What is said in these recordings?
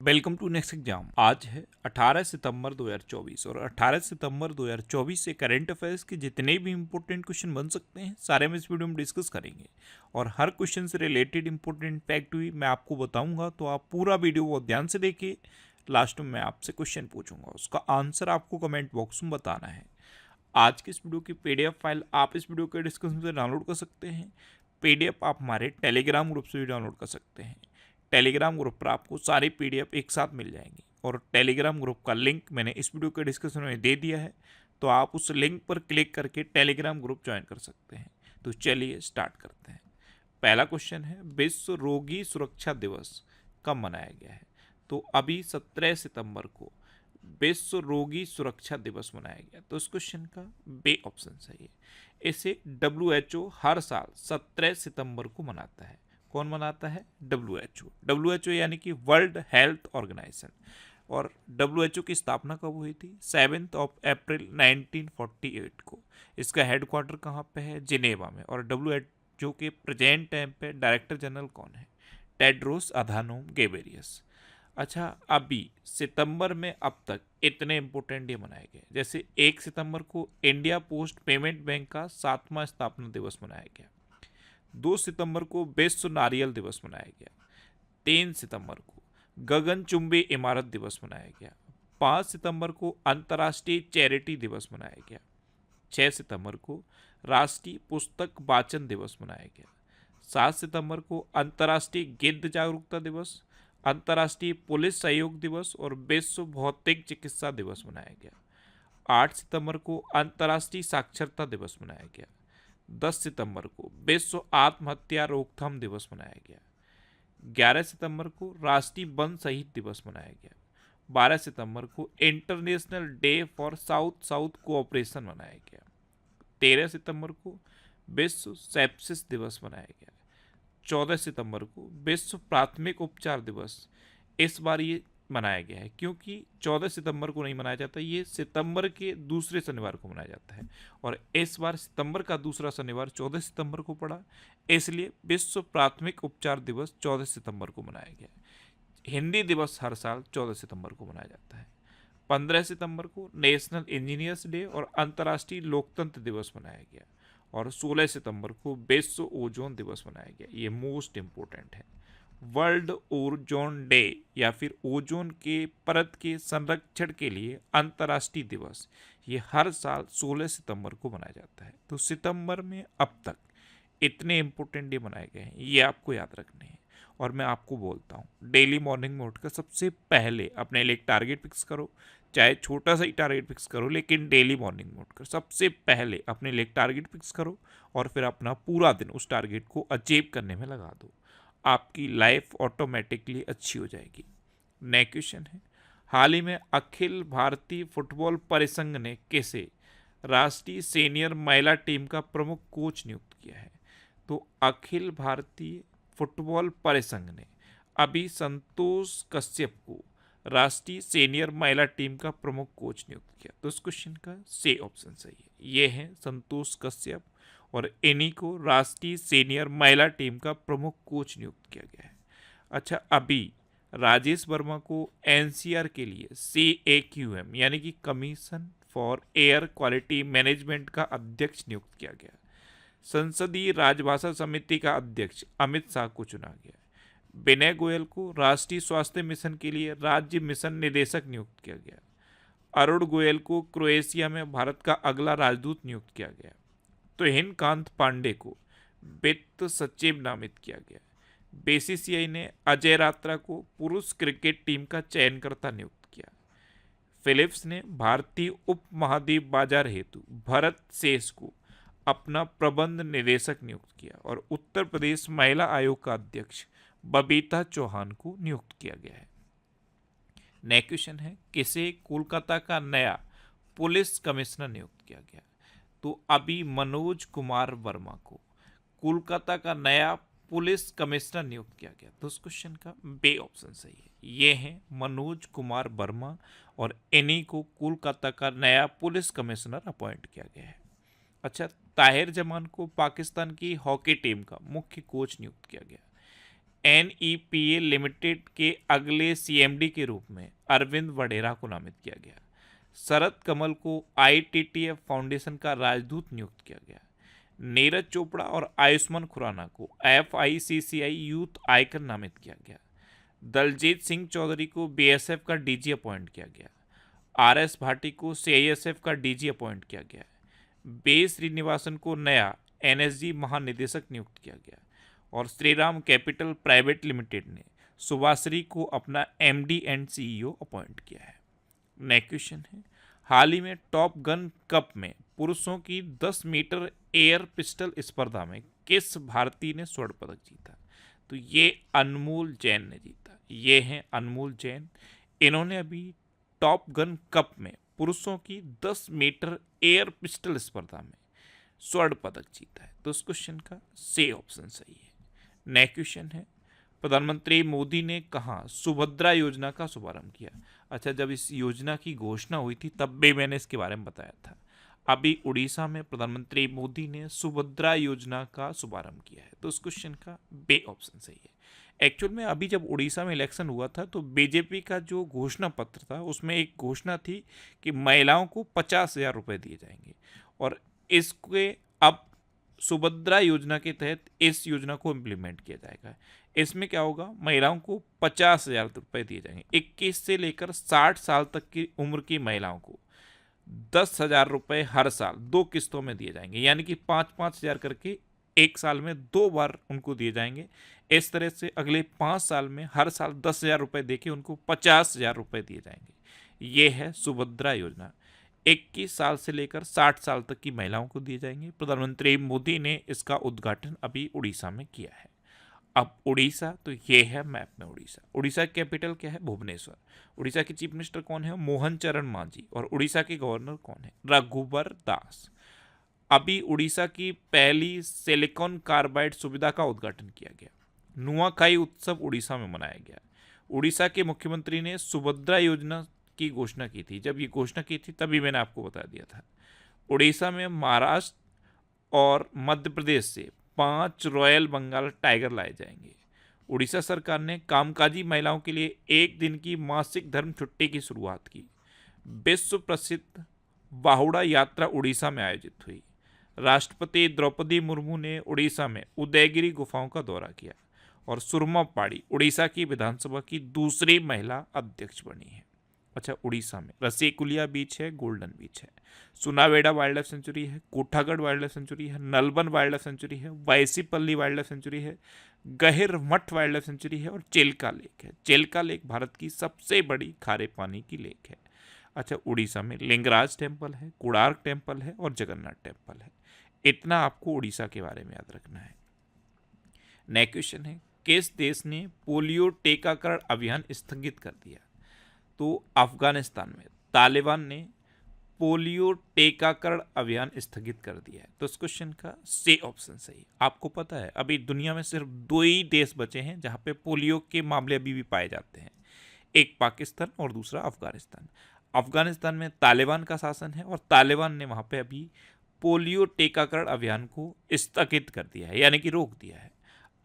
Welcome to next exam. आज है 18 सितंबर 2024 और 18 सितंबर 2024 से करंट अफेयर्स के जितने भी इंपॉर्टेंट क्वेश्चन बन सकते हैं सारे हम इस वीडियो में डिस्कस करेंगे और हर क्वेश्चन से रिलेटेड इंपॉर्टेंट फैक्ट भी मैं आपको बताऊंगा। तो आप पूरा वीडियो बहुत ध्यान से देखिए। लास्ट में मैं आपसे क्वेश्चन पूछूंगा, उसका आंसर आपको कमेंट बॉक्स में बताना है। आज की इस वीडियो की PDF फाइल आप इस वीडियो के डिस्क्रिप्शन से डाउनलोड कर सकते हैं। PDF आप हमारे टेलीग्राम ग्रुप से भी डाउनलोड कर सकते हैं। टेलीग्राम ग्रुप पर आपको सारी PDF एक साथ मिल जाएंगी और टेलीग्राम ग्रुप का लिंक मैंने इस वीडियो के डिस्क्रिप्शन में दे दिया है, तो आप उस लिंक पर क्लिक करके टेलीग्राम ग्रुप ज्वाइन कर सकते हैं। तो चलिए स्टार्ट करते हैं। पहला क्वेश्चन है, विश्व रोगी सुरक्षा दिवस कब मनाया गया है? तो अभी 17 सितंबर को विश्व रोगी सुरक्षा दिवस मनाया गया। तो इस क्वेश्चन का बे ऑप्शन सही है। इसे WHO हर साल 17 सितंबर को मनाता है। कौन मनाता है? WHO यानी कि वर्ल्ड हेल्थ ऑर्गेनाइजेशन। और WHO की स्थापना कब हुई थी? 7 अप्रैल 1948 को। इसका हेडक्वार्टर कहाँ पे है? जिनेवा में। और WHO के प्रेजेंट टाइम पे डायरेक्टर जनरल कौन है? Tedros Adhanom Ghebreyesus. अच्छा, अभी सितंबर में अब तक इतने इंपॉर्टेंट डे मनाए गए, जैसे 1 सितंबर को इंडिया पोस्ट पेमेंट बैंक का 7वां स्थापना दिवस मनाया गया। 2 सितंबर को विश्व नारियल दिवस मनाया गया। 3 सितंबर को गगनचुंबी इमारत दिवस मनाया गया। 5 सितंबर को अंतर्राष्ट्रीय चैरिटी दिवस मनाया गया। 6 सितंबर को राष्ट्रीय पुस्तक वाचन दिवस मनाया गया। 7 सितंबर को अंतर्राष्ट्रीय गिद्ध जागरूकता दिवस, अंतर्राष्ट्रीय पुलिस सहयोग दिवस और विश्व भौतिक चिकित्सा दिवस मनाया गया। 8 सितंबर को अंतर्राष्ट्रीय साक्षरता दिवस मनाया गया। 10 सितंबर को विश्व आत्महत्या रोकथाम दिवस मनाया गया। 11 सितंबर को राष्ट्रीय वन शहीद दिवस मनाया गया। 12 सितंबर को international day for south south cooperation मनाया गया। 13 सितंबर को विश्व सेप्सिस दिवस मनाया गया। 14 सितंबर को विश्व प्राथमिक उपचार दिवस इस बार ये मनाया गया है, क्योंकि 14 सितंबर को नहीं मनाया जाता, ये सितंबर के दूसरे शनिवार को मनाया जाता है और इस बार सितंबर का दूसरा शनिवार 14 सितंबर को पड़ा, इसलिए विश्व प्राथमिक उपचार दिवस 14 सितंबर को मनाया गया है। हिंदी दिवस हर साल 14 सितंबर को मनाया जाता है। 15 सितंबर को नेशनल इंजीनियर्स डे और अंतर्राष्ट्रीय लोकतंत्र दिवस मनाया गया और 16 सितंबर को विश्व ओजोन दिवस मनाया गया। ये मोस्ट इम्पोर्टेंट है। वर्ल्ड ओजोन डे या फिर ओजोन के परत के संरक्षण के लिए अंतर्राष्ट्रीय दिवस, ये हर साल 16 सितंबर को मनाया जाता है। तो सितंबर में अब तक इतने इम्पोर्टेंट डे मनाए गए हैं, ये आपको याद रखने हैं। और मैं आपको बोलता हूँ, डेली मॉर्निंग में उठकर सबसे पहले अपने लिए एक टारगेट फिक्स करो, चाहे छोटा सा ही टारगेट फिक्स करो, लेकिन डेली मॉर्निंग में उठकर सबसे पहले अपने लिए एक टारगेट फिक्स करो और फिर अपना पूरा दिन उस टारगेट को अचीव करने में लगा दो। आपकी लाइफ ऑटोमेटिकली अच्छी हो जाएगी। नेक्स्ट क्वेश्चन है, हाल ही में अखिल भारतीय फुटबॉल परिसंघ ने किसे राष्ट्रीय सीनियर महिला टीम का प्रमुख कोच नियुक्त किया है? तो अखिल भारतीय फुटबॉल परिसंघ ने अभी संतोष कश्यप को राष्ट्रीय सीनियर महिला टीम का प्रमुख कोच नियुक्त किया। तो इस क्वेश्चन का सी ऑप्शन सही है। ये है संतोष कश्यप और इन्हीं को राष्ट्रीय सीनियर महिला टीम का प्रमुख कोच नियुक्त किया गया है। अच्छा, अभी राजेश वर्मा को NCR के लिए CAQM यानी कि commission for air quality management का अध्यक्ष नियुक्त किया गया। संसदीय राजभाषा समिति का अध्यक्ष अमित शाह को चुना गया। विनय गोयल को राष्ट्रीय स्वास्थ्य मिशन के लिए राज्य मिशन निदेशक नियुक्त किया गया। अरुण गोयल को क्रोएशिया में भारत का अगला राजदूत नियुक्त किया गया। तो हिंदकांत पांडे को वित्त सचिव नामित किया गया। BCCI ने अजय रात्रा को पुरुष क्रिकेट टीम का चयनकर्ता नियुक्त किया। फिलिप्स ने भारतीय उप महाद्वीप बाजार हेतु भरत शेष को अपना प्रबंध निदेशक नियुक्त किया और उत्तर प्रदेश महिला आयोग का अध्यक्ष बबीता चौहान को नियुक्त किया गया है। नेक्स्ट क्वेश्चन है, किसे कोलकाता का नया पुलिस कमिश्नर नियुक्त किया गया? तो अभी मनोज कुमार वर्मा को कोलकाता का नया पुलिस कमिश्नर नियुक्त किया गया। तो उस क्वेश्चन का बे ऑप्शन सही है। ये है मनोज कुमार वर्मा और इन्हीं को कोलकाता का नया पुलिस कमिश्नर अपॉइंट किया गया है। अच्छा, ताहिर जमान को पाकिस्तान की हॉकी टीम का मुख्य कोच नियुक्त किया गया। NEPA लिमिटेड के अगले CMD के रूप में अरविंद वडेरा को नामित किया गया। शरद कमल को ITTF फाउंडेशन का राजदूत नियुक्त किया गया। नीरज चोपड़ा और आयुष्मान खुराना को FICCI यूथ आइकन नामित किया गया। दलजीत सिंह चौधरी को BSF का DG अपॉइंट किया गया। RS भाटी को CISF का DG अपॉइंट किया गया। बे श्रीनिवासन को नया NSG महानिदेशक नियुक्त किया गया। और श्रीराम कैपिटल प्राइवेट लिमिटेड ने सुभाश्री को अपना MD एंड CEO अपॉइंट किया है। नेक्स्ट क्वेश्चन है, हाल ही में टॉप गन कप में पुरुषों की 10 मीटर एयर पिस्टल स्पर्धा में किस भारतीय ने स्वर्ण पदक जीता? तो ये अनमोल जैन ने जीता। ये हैं अनमोल जैन। इन्होंने अभी टॉप गन कप में पुरुषों की 10 मीटर एयर पिस्टल स्पर्धा में स्वर्ण पदक जीता है। तो इस क्वेश्चन का सी ऑप्शन सही है। नेक्स्ट क्वेश्चन है, प्रधानमंत्री मोदी ने कहा सुभद्रा योजना का शुभारंभ किया? अच्छा, जब इस योजना की घोषणा हुई थी तब भी मैंने इसके बारे में बताया था। अभी उड़ीसा में प्रधानमंत्री मोदी ने सुभद्रा योजना का शुभारंभ किया है। तो इस क्वेश्चन का बे ऑप्शन सही है। एक्चुअल में अभी जब उड़ीसा में इलेक्शन हुआ था तो बीजेपी का जो घोषणा पत्र था उसमें एक घोषणा थी कि महिलाओं को 50,000 रुपये दिए जाएंगे, और इसके अब सुभद्रा योजना के तहत इस योजना को इम्प्लीमेंट किया जाएगा। इसमें क्या होगा, महिलाओं को 50,000 रुपये दिए जाएंगे। 21 से लेकर 60 साल तक की उम्र की महिलाओं को 10,000 रुपये हर साल 2 किस्तों में दिए जाएंगे, यानी कि 5-5 हज़ार करके एक साल में 2 बार उनको दिए जाएंगे। इस तरह से अगले 5 साल में हर साल 10,000 रुपये देके उनको 50,000 रुपये दिए जाएंगे। ये है सुभद्रा योजना। 21 साल से लेकर 60 साल तक की महिलाओं को दिए जाएंगे। प्रधानमंत्री मोदी ने इसका उद्घाटन अभी उड़ीसा में किया है। अब उड़ीसा, तो ये है मैप में उड़ीसा। उड़ीसा की कैपिटल क्या है? भुवनेश्वर। उड़ीसा के चीफ मिनिस्टर कौन है? मोहन चरण मांझी। और उड़ीसा के गवर्नर कौन है? रघुबर दास। अभी उड़ीसा की पहली सिलिकॉन कार्बाइड सुविधा का उद्घाटन किया गया। नुआखाई उत्सव उड़ीसा में मनाया गया। उड़ीसा के मुख्यमंत्री ने सुभद्रा योजना की घोषणा की थी। जब ये घोषणा की थी तभी मैंने आपको बता दिया था। उड़ीसा में महाराष्ट्र और मध्य प्रदेश से 5 रॉयल बंगाल टाइगर लाए जाएंगे। उड़ीसा सरकार ने कामकाजी महिलाओं के लिए 1 दिन की मासिक धर्म छुट्टी की शुरुआत की। विश्व प्रसिद्ध बाहुड़ा यात्रा उड़ीसा में आयोजित हुई। राष्ट्रपति द्रौपदी मुर्मू ने उड़ीसा में उदयगिरी गुफाओं का दौरा किया। और सुरमा पाड़ी उड़ीसा की विधानसभा की दूसरी महिला अध्यक्ष बनी है। अच्छा, उड़ीसा में रसीकुलिया बीच है, गोल्डन बीच है, सुनावेडा वाइल्ड लाइफ सेंचुरी है, कोठागढ़ वाइल्ड लाइफ सेंचुरी है, नलबन वाइल्ड लाइफ सेंचुरी है, वायसीपल्ली वाइल्ड लाइफ सेंचुरी है, गहिर मठ वाइल्ड लाइफ सेंचुरी है और चिल्का लेक है। चिल्का लेक भारत की सबसे बड़ी खारे पानी की लेक है। अच्छा, उड़ीसा में लिंगराज टेम्पल है, कोणार्क टेम्पल है और जगन्नाथ टेम्पल है। इतना आपको उड़ीसा के बारे में याद रखना है। नेक्स्ट क्वेश्चन है, किस देश ने पोलियो टीकाकरण अभियान स्थगित कर दिया? तो अफगानिस्तान में तालिबान ने पोलियो टीकाकरण अभियान स्थगित कर दिया है। तो इस क्वेश्चन का सी ऑप्शन सही। आपको पता है अभी दुनिया में सिर्फ 2 ही देश बचे हैं जहां पे पोलियो के मामले अभी भी पाए जाते हैं, एक पाकिस्तान और दूसरा अफगानिस्तान। अफगानिस्तान में तालिबान का शासन है और तालिबान ने वहां पे अभी पोलियो टीकाकरण अभियान को स्थगित कर दिया है, यानी कि रोक दिया है।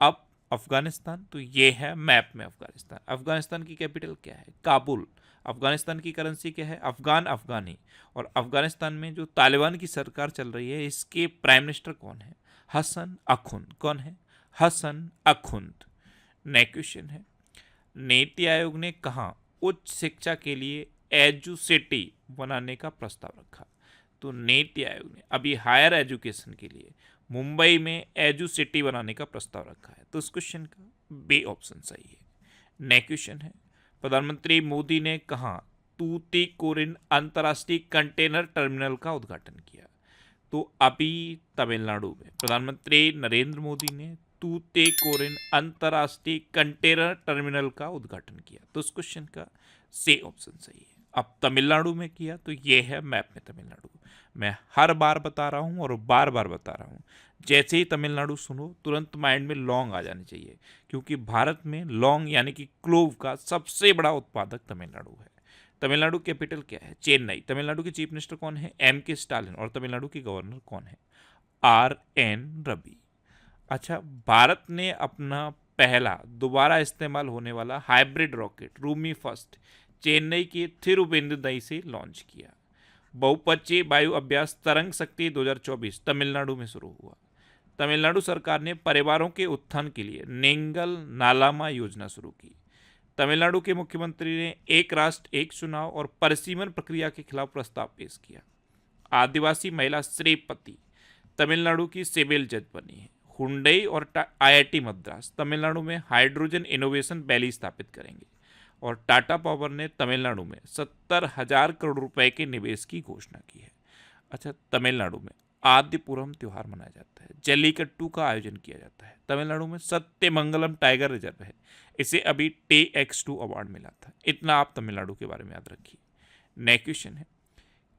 अब अफगानिस्तान, तो ये है मैप में अफगानिस्तान। अफगानिस्तान की कैपिटल क्या है? काबुल। अफगानिस्तान की करेंसी क्या है? अफगान अफगानी। और अफगानिस्तान में जो तालिबान की सरकार चल रही है इसके प्राइम मिनिस्टर कौन है? हसन अखुंद। कौन है? हसन अखुंद। नेक्स्ट क्वेश्चन है, नीति आयोग ने कहा उच्च शिक्षा के लिए एजुसिटी बनाने का प्रस्ताव रखा? तो नीति आयोग ने अभी हायर एजुकेशन के लिए मुंबई में एजुसिटी बनाने का प्रस्ताव रखा है। तो इस क्वेश्चन का बी ऑप्शन सही है। नेक्स्ट क्वेश्चन है, प्रधानमंत्री मोदी ने कहा तूतीकोरिन अंतर्राष्ट्रीय कंटेनर टर्मिनल का उद्घाटन किया? तो अभी तमिलनाडु में प्रधानमंत्री नरेंद्र मोदी ने तूतीकोरिन अंतर्राष्ट्रीय कंटेनर टर्मिनल का उद्घाटन किया। तो इस क्वेश्चन का सी ऑप्शन सही है। अब तमिलनाडु में किया, तो ये है मैप में तमिलनाडु। मैं हर बार बता रहा हूँ और बार बार बता रहा हूँ, जैसे ही तमिलनाडु सुनो तुरंत माइंड में लौंग आ जानी चाहिए, क्योंकि भारत में लौंग यानी कि क्लोव का सबसे बड़ा उत्पादक तमिलनाडु है। तमिलनाडु कैपिटल क्या है? चेन्नई। तमिलनाडु के चीफ मिनिस्टर कौन है? MK Stalin. और तमिलनाडु के गवर्नर कौन है? RN रवि। अच्छा, भारत ने अपना पहला दोबारा इस्तेमाल होने वाला hybrid rocket Rumi first Chennai के थिरुवेंदुरई से लॉन्च किया। बहुपक्षीय वायु अभ्यास तरंग शक्ति 2024 तमिलनाडु में शुरू हुआ। तमिलनाडु सरकार ने परिवारों के उत्थान के लिए नेंगल नालामा योजना शुरू की। तमिलनाडु के मुख्यमंत्री ने एक राष्ट्र एक चुनाव और परिसीमन प्रक्रिया के खिलाफ प्रस्ताव पेश किया। आदिवासी महिला श्रीपति तमिलनाडु की सिविल जज बनी है। हुंडई और आईआईटी मद्रास तमिलनाडु में हाइड्रोजन इनोवेशन वैली स्थापित करेंगे। और टाटा पावर ने तमिलनाडु में 70,000 करोड़ रुपए के निवेश की घोषणा की है। अच्छा, तमिलनाडु में आदिपुरम त्योहार मनाया जाता है। जल्लीकट्टू का आयोजन किया जाता है। तमिलनाडु में सत्यमंगलम टाइगर रिजर्व है, इसे अभी TX2 अवार्ड मिला था। इतना आप तमिलनाडु के बारे में याद रखिए। नेक्स्ट क्वेश्चन है,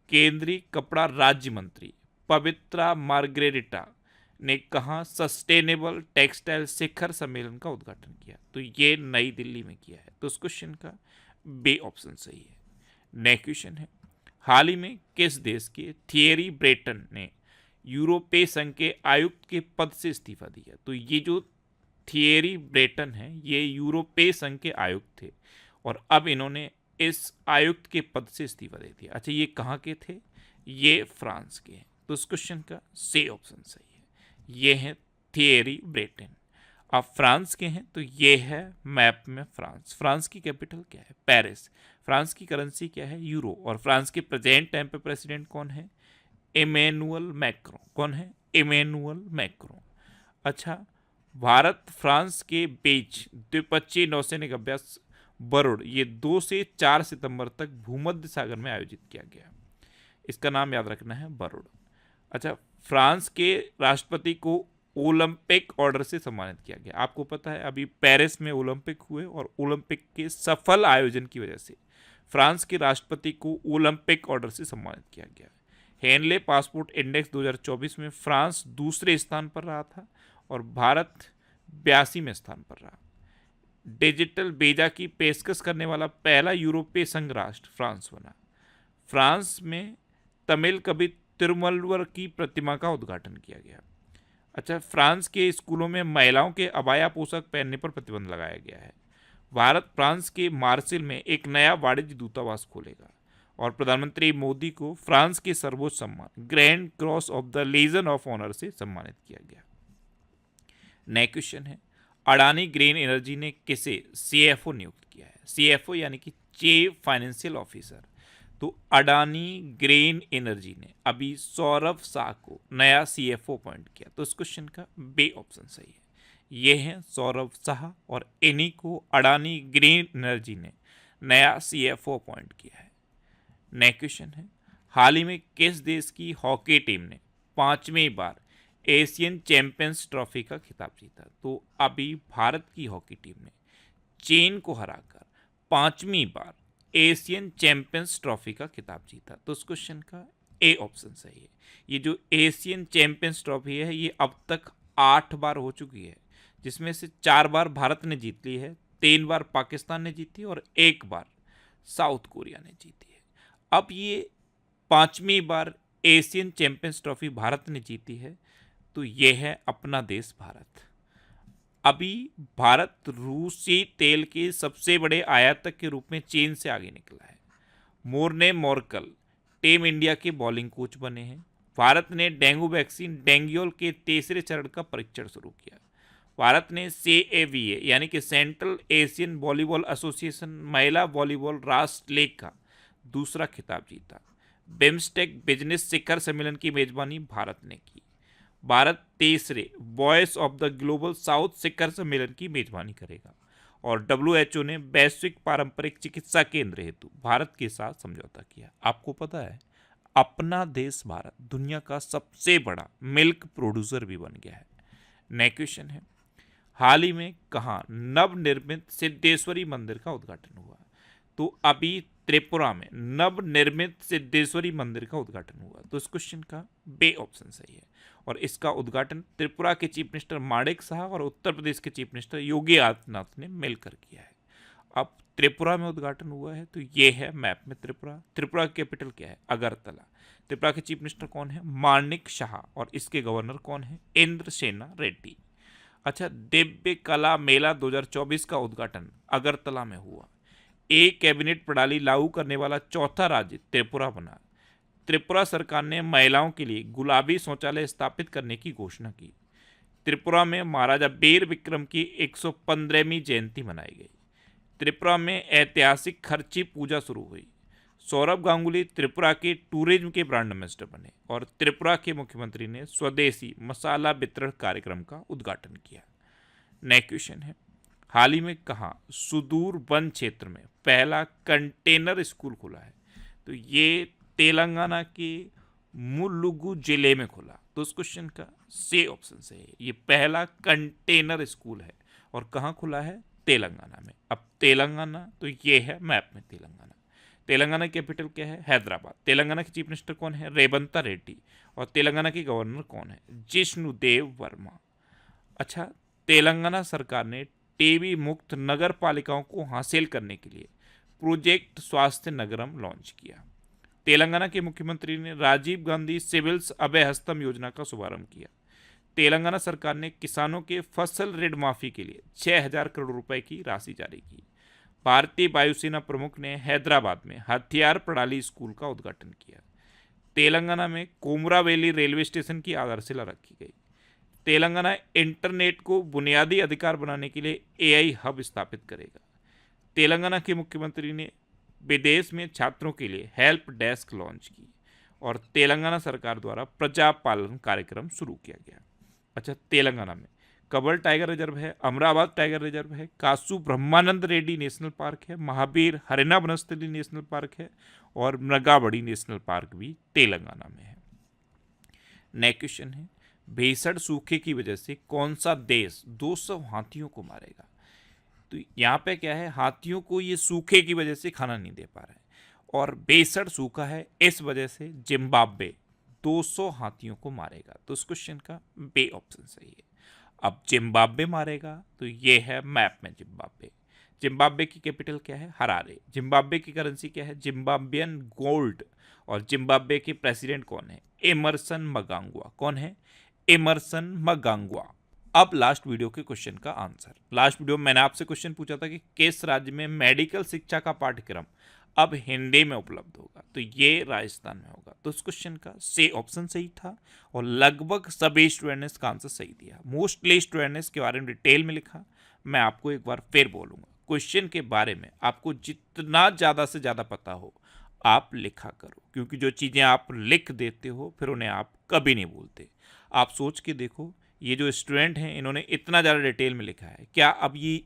केंद्रीय कपड़ा राज्य मंत्री पवित्रा मार्गरेटा ने कहा सस्टेनेबल टेक्सटाइल शिखर सम्मेलन का उद्घाटन किया? तो ये नई दिल्ली में किया है। तो उस क्वेश्चन का बी ऑप्शन सही है। नेक्स्ट क्वेश्चन है, हाल ही में किस देश के थियरी ब्रेटन ने यूरोपीय संघ के आयुक्त के पद से इस्तीफा दिया? तो ये जो थियरी ब्रेटन है ये यूरोपीय संघ के आयुक्त थे और अब इन्होंने इस आयुक्त के पद से इस्तीफा दे दिया। अच्छा, ये कहाँ के थे? ये फ्रांस के हैं। तो इस क्वेश्चन का सी ऑप्शन सही है। ये है थियरी ब्रेटन। अब फ्रांस के हैं तो ये है मैप में फ्रांस। फ्रांस की कैपिटल क्या है? पेरिस। फ्रांस की करेंसी क्या है? यूरो। और फ्रांस के प्रेजेंट टाइम पे प्रेसिडेंट कौन है? Emmanuel Macron. कौन है? Emmanuel Macron. अच्छा, भारत फ्रांस के बीच द्विपक्षीय नौसैनिक अभ्यास बरुड़ ये 2 से 4 सितंबर तक भूमध्य सागर में आयोजित किया गया। इसका नाम याद रखना है, बरुड़। अच्छा, फ्रांस के राष्ट्रपति को ओलंपिक ऑर्डर से सम्मानित किया गया। आपको पता है अभी पेरिस में ओलंपिक हुए और ओलंपिक के सफल आयोजन की वजह से फ्रांस के राष्ट्रपति को ओलंपिक ऑर्डर से सम्मानित किया गया। हेनले पासपोर्ट इंडेक्स 2024 में फ्रांस दूसरे स्थान पर रहा था और भारत 82वें स्थान पर रहा। डिजिटल वीजा की पेशकश करने वाला पहला यूरोपीय संघ राष्ट्र फ्रांस बना। फ्रांस में तमिल कवि तिरुवल्लुवर की प्रतिमा का उद्घाटन किया गया। अच्छा, फ्रांस के स्कूलों में महिलाओं के अबाया पोशाक पहनने पर प्रतिबंध लगाया गया है। भारत फ्रांस के मार्सिल में एक नया वाणिज्य दूतावास खोलेगा और प्रधानमंत्री मोदी को फ्रांस के सर्वोच्च सम्मान grand cross of the legion of honour से सम्मानित किया गया। नेक्स्ट क्वेश्चन है, अडानी ग्रीन एनर्जी ने किसे CFO नियुक्त किया है? CFO यानी कि चीफ फाइनेंशियल ऑफिसर। तो अडानी ग्रीन एनर्जी ने अभी सौरभ शाह को नया CFO अपॉइंट किया। तो इस क्वेश्चन का बी ऑप्शन सही है। ये हैं सौरभ शाह और इन्हीं को अडानी ग्रीन एनर्जी ने नया CFO अपॉइंट किया है। नेक्स्ट क्वेश्चन है, हाल ही में किस देश की हॉकी टीम ने 5वीं बार एशियन चैंपियंस ट्रॉफी का खिताब जीता? तो अभी भारत की हॉकी टीम ने चीन को हराकर 5वीं बार एशियन चैंपियंस ट्रॉफी का खिताब जीता। तो इस क्वेश्चन का ए ऑप्शन सही है। ये जो एशियन चैंपियंस ट्रॉफी है ये अब तक 8 बार हो चुकी है, जिसमें से 4 बार भारत ने जीत ली है, 3 बार पाकिस्तान ने जीती और 1 बार साउथ कोरिया ने जीती है। अब ये 5वीं बार एशियन चैंपियंस ट्रॉफी भारत ने जीती है, तो ये है अपना देश भारत। अभी भारत रूसी तेल के सबसे बड़े आयातक के रूप में चीन से आगे निकला है। मोर्ने मोरकल टीम इंडिया के बॉलिंग कोच बने हैं। भारत ने डेंगू वैक्सीन डेंग्यूल के तीसरे चरण का परीक्षण शुरू किया। भारत ने CAVA यानी कि सेंट्रल एशियन वॉलीबॉल एसोसिएशन महिला वॉलीबॉल राष्ट्र लीग का दूसरा खिताब जीता। बिम्स्टेक बिजनेस शिखर सम्मेलन की मेजबानी भारत ने की। भारत तीसरे voice of the global south शिखर सम्मेलन की मेजबानी करेगा और WHO ने वैश्विक पारंपरिक चिकित्सा केंद्र हेतु भारत के साथ समझौता किया। आपको पता है अपना देश भारत दुनिया का सबसे बड़ा मिल्क प्रोड्यूसर भी बन गया है। नेक्स्ट क्वेश्चन है, हाल ही में कहाँ नवनिर्मित सिद्धेश्वरी मंदिर का उद्घाटन हुआ? तो अभी त्रिपुरा में नवनिर्मित सिद्धेश्वरी मंदिर का उद्घाटन हुआ। तो इस क्वेश्चन का बी ऑप्शन सही है और इसका उद्घाटन त्रिपुरा के चीफ मिनिस्टर माणिक शाह और उत्तर प्रदेश के चीफ मिनिस्टर योगी आदित्यनाथ ने मिलकर किया है। अब त्रिपुरा में उद्घाटन हुआ है तो ये है मैप में त्रिपुरा। त्रिपुरा की कैपिटल क्या है? अगरतला। त्रिपुरा के चीफ मिनिस्टर कौन है? माणिक शाह और इसके गवर्नर कौन है? इंद्रसेना रेड्डी। अच्छा, दिव्य कला मेला 2024 का उद्घाटन अगरतला में हुआ। एक कैबिनेट प्रणाली लागू करने वाला चौथा राज्य त्रिपुरा बना। त्रिपुरा सरकार ने महिलाओं के लिए गुलाबी शौचालय स्थापित करने की घोषणा की। त्रिपुरा में महाराजा बीर विक्रम की 115वीं जयंती मनाई गई। त्रिपुरा में ऐतिहासिक खर्ची पूजा शुरू हुई। सौरभ गांगुली त्रिपुरा के टूरिज्म के ब्रांड एम्बेसडर बने और त्रिपुरा के मुख्यमंत्री ने स्वदेशी मसाला वितरण कार्यक्रम का उद्घाटन किया। नेक्स्ट क्वेश्चन है, हाल ही में कहाँ सुदूर वन क्षेत्र में पहला कंटेनर स्कूल खुला है? तो ये तेलंगाना के मुलुगु जिले में खुला। तो उस क्वेश्चन का सी ऑप्शन सही है, ये पहला कंटेनर स्कूल है और कहाँ खुला है? तेलंगाना में। अब तेलंगाना तो ये है मैप में तेलंगाना। तेलंगाना की कैपिटल क्या है? हैदराबाद। तेलंगाना के चीफ मिनिस्टर कौन है? रेवंत रेड्डी। और तेलंगाना के गवर्नर कौन है? जिष्णुदेव वर्मा। अच्छा, तेलंगाना सरकार ने टीबी मुक्त नगर पालिकाओं को हासिल करने के लिए प्रोजेक्ट स्वास्थ्य नगरम लॉन्च किया। तेलंगाना के मुख्यमंत्री ने राजीव गांधी सिविल्स अभय हस्तम योजना का शुभारंभ किया। तेलंगाना सरकार ने किसानों के फसल ऋण माफी के लिए 6,000 करोड़ रुपए की राशि जारी की। भारतीय वायुसेना प्रमुख ने हैदराबाद में हथियार प्रणाली स्कूल का उद्घाटन किया। तेलंगाना में कोमरावेली रेलवे स्टेशन की आधारशिला रखी गई। तेलंगाना इंटरनेट को बुनियादी अधिकार बनाने के लिए एआई हब स्थापित करेगा। तेलंगाना के मुख्यमंत्री ने विदेश में छात्रों के लिए हेल्प डेस्क लॉन्च की और तेलंगाना सरकार द्वारा प्रजा पालन कार्यक्रम शुरू किया गया। अच्छा, तेलंगाना में कबर टाइगर रिजर्व है, अमरावती टाइगर रिजर्व है, कासू ब्रह्मानंद रेड्डी नेशनल पार्क है, महावीर हरिना वनस्थली नेशनल पार्क है और मृगावड़ी नेशनल पार्क भी तेलंगाना में है। नेक्स्ट क्वेश्चन है, भीषण सूखे की वजह से कौन सा देश 200 हाथियों को मारेगा? तो यहाँ पे क्या है, हाथियों को ये सूखे की वजह से खाना नहीं दे पा रहा है और भीषण सूखा है, इस वजह से जिम्बाब्वे 200 हाथियों को मारेगा। तो इस क्वेश्चन का बे ऑप्शन सही है। अब जिम्बाब्वे मारेगा तो ये है मैप में जिम्बाब्वे। जिम्बाब्वे की कैपिटल क्या है? हरारे। जिम्बाब्वे की करेंसी क्या है? Zimbabwean gold. और जिम्बाब्वे के प्रेसिडेंट कौन है? एमरसन मगांगवा। कौन है? एमरसन मगांगवा। अब लास्ट वीडियो के क्वेश्चन का आंसर। लास्ट वीडियो में मैंने आपसे क्वेश्चन पूछा था कि किस राज्य में मेडिकल शिक्षा का पाठ्यक्रम अब हिंदी में उपलब्ध होगा? तो ये राजस्थान में होगा। तो इस क्वेश्चन का सी ऑप्शन सही था और लगभग सभी स्टूडेंट ने इसका आंसर सही दिया। मोस्टली स्टूडेंट ने इसके बारे में डिटेल में लिखा। मैं आपको एक बार फिर बोलूँगा, क्वेश्चन के बारे में आपको जितना ज़्यादा से ज़्यादा पता हो आप लिखा करो, क्योंकि जो चीज़ें आप लिख देते हो फिर उन्हें आप कभी नहीं भूलते। आप सोच के देखो, ये जो स्टूडेंट हैं इन्होंने इतना ज़्यादा डिटेल में लिखा है, क्या अब ये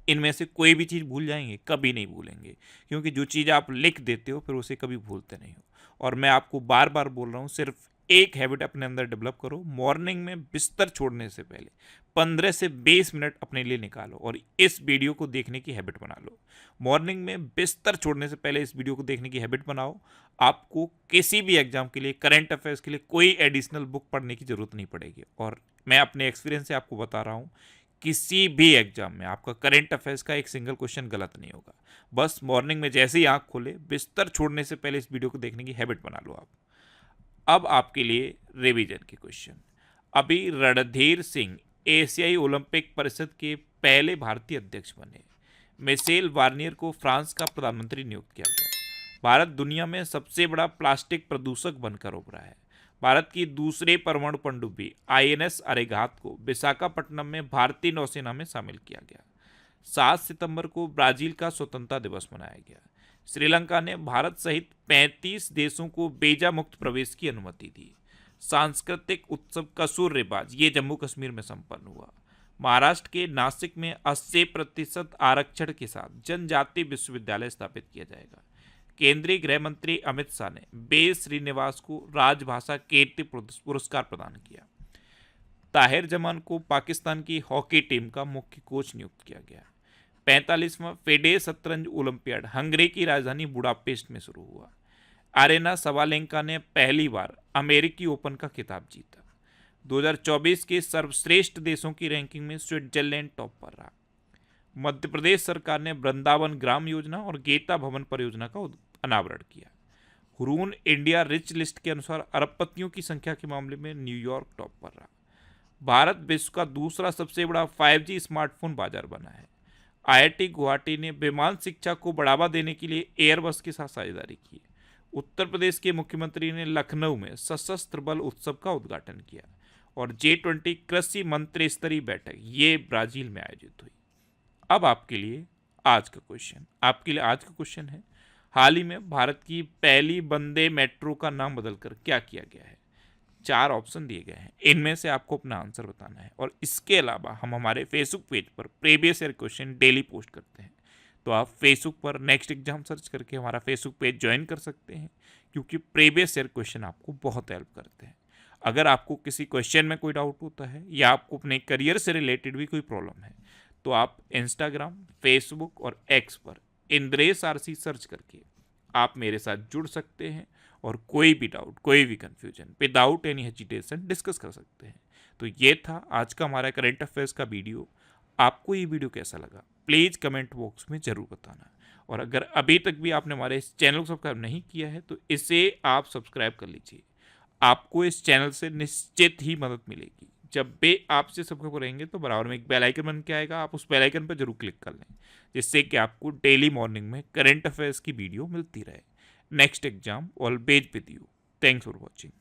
इनमें से कोई भी चीज़ भूल जाएंगे? कभी नहीं भूलेंगे, क्योंकि जो चीज़ आप लिख देते हो फिर उसे कभी भूलते नहीं हो। और मैं आपको बार बार बोल रहा हूँ, सिर्फ एक हैबिट अपने अंदर डेवलप करो। मॉर्निंग में बिस्तर छोड़ने से पहले 15 से 20 मिनट अपने लिए निकालो और इस वीडियो को देखने की हैबिट बना लो। मॉर्निंग में बिस्तर छोड़ने से पहले इस वीडियो को देखने की हैबिट बनाओ। आपको किसी भी एग्जाम के लिए, करंट अफेयर्स के लिए कोई एडिशनल बुक पढ़ने की जरूरत नहीं पड़ेगी। और मैं अपने एक्सपीरियंस से आपको बता रहा हूँ, किसी भी एग्जाम में आपका करंट अफेयर्स का एक सिंगल क्वेश्चन गलत नहीं होगा। बस मॉर्निंग में जैसे ही आंख खोले, बिस्तर छोड़ने से पहले इस वीडियो को देखने की हैबिट बना लो आप। अब आपके लिए रिवीजन के क्वेश्चन। अभी रणधीर सिंह एशियाई ओलंपिक परिषद के पहले भारतीय अध्यक्ष बने। मिशेल बार्नियर को फ्रांस का प्रधानमंत्री नियुक्त किया गया। भारत दुनिया में सबसे बड़ा प्लास्टिक प्रदूषक बनकर उभरा है। भारत की दूसरे परमाणु पनडुब्बी आईएनएस अरेघात को विशाखापट्टनम में भारतीय नौसेना में शामिल किया गया। 7 सितंबर को ब्राजील का स्वतंत्रता दिवस मनाया गया। श्रीलंका ने भारत सहित 35 देशों को वीजा मुक्त प्रवेश की अनुमति दी। सांस्कृतिक उत्सव कसूर रिवाज ये जम्मू कश्मीर में संपन्न हुआ। महाराष्ट्र के नासिक में 80% आरक्षण के साथ जनजातीय विश्वविद्यालय स्थापित किया जाएगा। केंद्रीय गृह मंत्री अमित शाह ने बे श्रीनिवास को राजभाषा कीर्ति पुरस्कार प्रदान किया। ताहिर जमान को पाकिस्तान की हॉकी टीम का मुख्य कोच नियुक्त किया गया। 45वां फेडे शतरंज ओलंपियाड हंगरी की राजधानी बुडापेस्ट में शुरू हुआ। आरेना सवालेंका ने पहली बार अमेरिकी ओपन का खिताब जीता। 2024 के सर्वश्रेष्ठ देशों की रैंकिंग में स्विट्जरलैंड टॉप पर रहा। मध्य प्रदेश सरकार ने वृंदावन ग्राम योजना और गीता भवन परियोजना का अनावरण किया। हुरून इंडिया रिच लिस्ट के अनुसार अरबपतियों की संख्या के मामले में न्यूयॉर्क टॉप पर रहा। भारत विश्व का दूसरा सबसे बड़ा 5G स्मार्टफोन बाजार बना है। IIT गुवाहाटी ने विमान शिक्षा को बढ़ावा देने के लिए एयरबस के साथ साझेदारी की है। उत्तर प्रदेश के मुख्यमंत्री ने लखनऊ में सशस्त्र बल उत्सव का उद्घाटन किया और G20 कृषि मंत्री स्तरीय बैठक ये ब्राजील में आयोजित हुई। अब आपके लिए आज का क्वेश्चन है, हाल ही में भारत की पहली वंदे मेट्रो का नाम बदलकर क्या किया गया है? 4 ऑप्शन दिए गए हैं, इनमें से आपको अपना आंसर बताना है। और इसके अलावा हम हमारे फेसबुक पेज पर previous year question daily post करते हैं, तो आप फेसबुक पर नेक्स्ट एग्जाम सर्च करके हमारा फेसबुक पेज ज्वाइन कर सकते हैं, क्योंकि प्रीवियस ईयर क्वेश्चन आपको बहुत हेल्प करते हैं। अगर आपको किसी क्वेश्चन में कोई डाउट होता है या आपको अपने करियर से रिलेटेड भी कोई प्रॉब्लम है, तो आप इंस्टाग्राम, फेसबुक और एक्स पर इंद्रेश आरसी सर्च करके आप मेरे साथ जुड़ सकते हैं और कोई भी डाउट, कोई भी confusion without any hesitation discuss कर सकते हैं। तो ये था आज का हमारा करंट अफेयर्स का वीडियो। आपको ये वीडियो कैसा लगा प्लीज़ कमेंट बॉक्स में ज़रूर बताना। और अगर अभी तक भी आपने हमारे इस चैनल को सब्सक्राइब नहीं किया है तो इसे आप सब्सक्राइब कर लीजिए। आपको इस चैनल से निश्चित ही मदद मिलेगी। जब भी आपसे सब्सक्राइब करेंगे तो बराबर में एक बेल आइकन बन के आएगा, आप उस बेल आइकन पर जरूर क्लिक कर लें, जिससे कि आपको डेली मॉर्निंग में करंट अफेयर्स की वीडियो मिलती रहे। Next exam always with you. Thanks for watching.